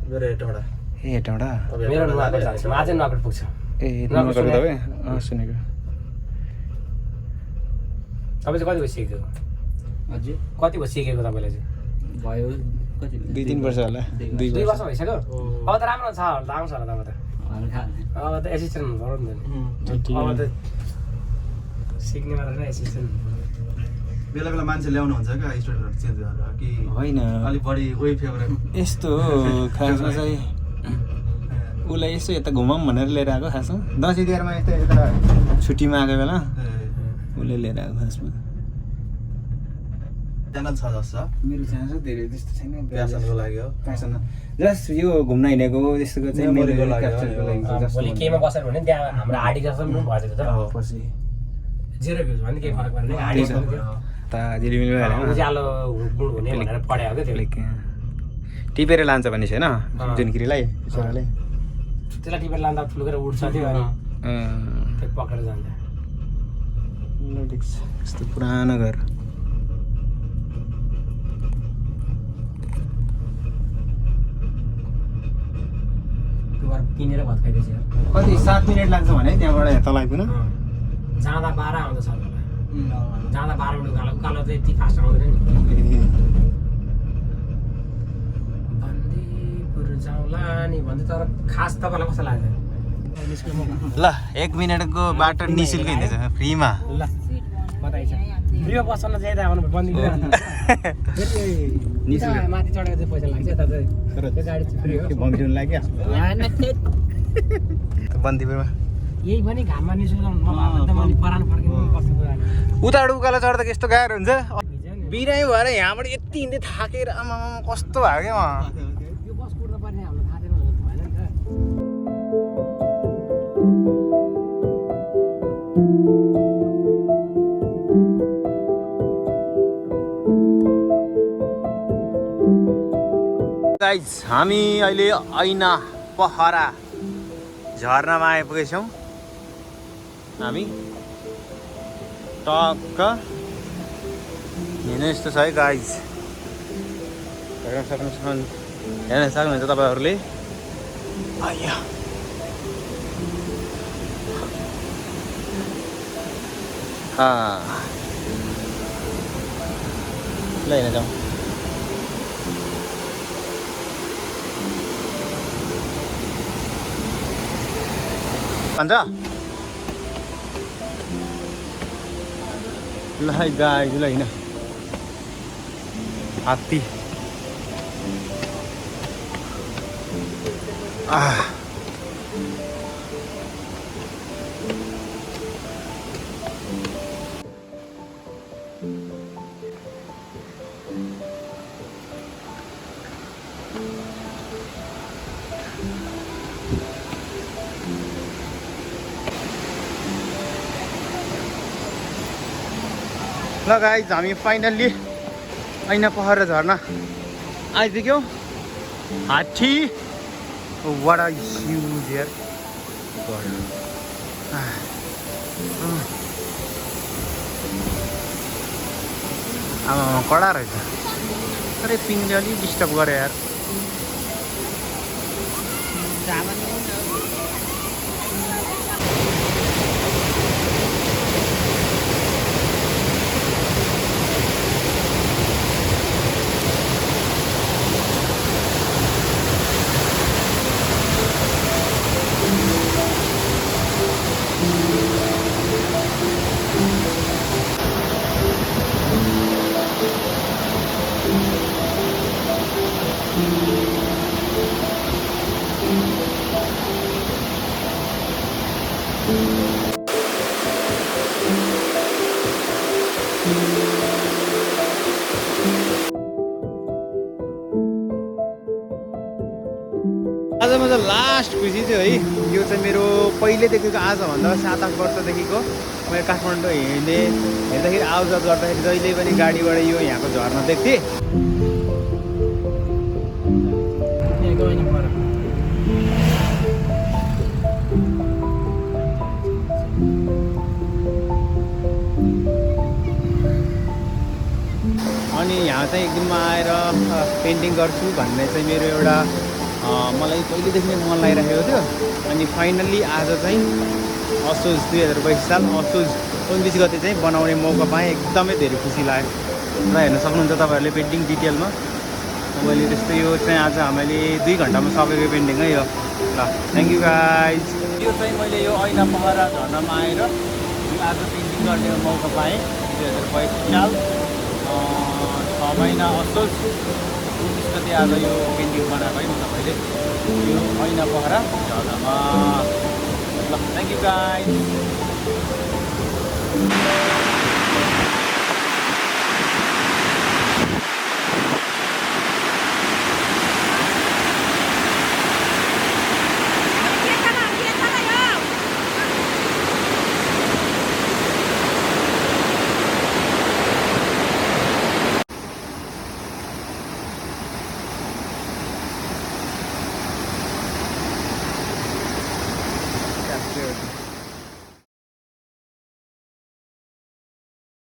मेरो हेटौँडा
ए हेटौँडा
मेरो नुवाकोट जान्छ म अझै नुवाकोट पुग्छ
ए नुवाकोट तपाईँ सुनेको
तपाईँ चाहिँ कति बजी सिकेको
हजुर
कति बजी सिकेको तपाईँलाई चाहिँ
भयो कति
2-3 वर्ष होला 2
2 वर्ष भइसक्यो अब त राम्रो छ होला त आउँछ होला तपाईँ त
हल्का
अब त एसिस्टेन्ट हुनु पर्यो नि त अब त सिक्ने मात्र नै एसिस्टेन्ट
बेला बेला मान्छे ल्याउनु हुन्छ क्या स्टुडेन्टहरू चेन्ज गरेर कि
होइन
अलिक बढी उही फेभरेट
यस्तो हो खासमा चाहिँ उसलाई यसो यता घुमाउँ भनेर लिएर आएको खासमा दसैँ तिहारमा यस्तो यता छुट्टीमा आएको बेला उसले लिएर आएको खासमा
च्यानल छ जस्तो
मेरो च्यानल चाहिँ धेरै त्यस्तो छैन
प्यासनको लागि हो
प्यासन जस्ट यो घुम्न हिँडेको त्यस्तोको चाहिँ
मेमोरीको लागि हो।
क्याप्चरको लागि
भोलि केमा बसेर भने त्यहाँ हाम्रो हाडी जस्तो पनि भएको थियो त
पछि
जेरो भ्युज भने केही फरक पर्दैन हाडी जस्तो थियो
ता जिलिमिली भएर
उज्यालो गुण हुने भनेर पढ्यो क्या त्यो
टिपेर लान्छ भने छैन जुनकिरीलाई छोराले
त्यसलाई टिपेर लाँदा ठुलो गरेर उड्छ त्यो अनि त्यो पकेर जान्छ
यस्तो पुरानो घर
त्यो घर किनेर भात खाइदिएछ
कति 7 मिनेट लाग्छ भने त्यहाँबाट तल आइपुग्न
जाँदा 12 आउँदैछ जाँदा 12 मिनट उकालो उकालो चाहिँ यति फास्ट आउँदैन नि बन्दीपुर जाउँला नि भन्दै तर खास तपाईँलाई कस्तो लाग्छ
ल 1 मिनेटको बाटो निशुल्कै दिन्छ फ्रीमा
ल बताइ छ फ्रीमा बस्न चाहिँ यता आउनु बन्दीपुर माथि चढेको चाहिँ पैसा लाग्छ यता चाहिँ त्यो गाडी चाहिँ फ्री हो
भमिटिनु लाग्यो बन्दीपुरमा
यही पनि घाममा निस्किनु नभए मैले परान फर्किनु कस्तो कुरा
उताबाट उकालो चढ्दा यस्तो गाह्रो हुन्छ बिरामी भएर यहाँबाट यति हिँड्दै थाकेर आमा कस्तो भयो क्या
यो बस कुर्नु पर्ने हामीलाई थाहा थिएन भएन नि
त गाइज हामी अहिले ऐना पोखरा झरनामा आइपुगेछौँ हामी टक्क हेर्नु यस्तो छ है गाइज हेर्न सक्नुहुन्छ तपाईँहरूले ल हेर्न जाउँ भन्छ ल गाइज ल होइन हात्ती ल गाइज हामी फाइनल्ली ऐना पहरा झर्ना आइपुग्यौँ हात्ती what a huge here आमा कडा रहेछ अरे पिङले अलिक डिस्टर्ब गरे यार आजमा चाहिँ लास्ट खुसी चाहिँ है यो चाहिँ मेरो पहिलेदेखिको आजभन्दा 7-8 वर्षदेखिको मैले काठमाडौँ हेर्दाखेरि आउजाउ गर्दाखेरि जहिले पनि गाडीबाट यो यहाँको झर्ना देख्थेँ अनि यहाँ चाहिँ एक दिनमा आएर पेन्टिङ गर्छु भन्ने चाहिँ मेरो एउटा मलाई पहिलेदेखि नै मन लागिरहेको थियो अनि फाइनल्ली आज चाहिँ असोज 2022 साल असोज 29 गते चाहिँ बनाउने मौका पाएँ एकदमै धेरै खुसी लाग्यो र हेर्न सक्नुहुन्छ तपाईँहरूले पेन्टिङ डिटेलमा मैले त्यस्तो यो चाहिँ आज हामीले 2 घन्टामा सकेको पेन्टिङ है यो ल थ्याङ्क यू गाइज यो चाहिँ मैले यो ऐना पहरा झर्नामा आएर आज पेन्टिङ गर्ने मौका पाएँ 2022 साल 6 महिना असोज 19 गते आज यो पेन्टिङ बनाएको है तपाईँले यो ऐना पहरा झर्नामा ल थ्याङ्क यू गाइज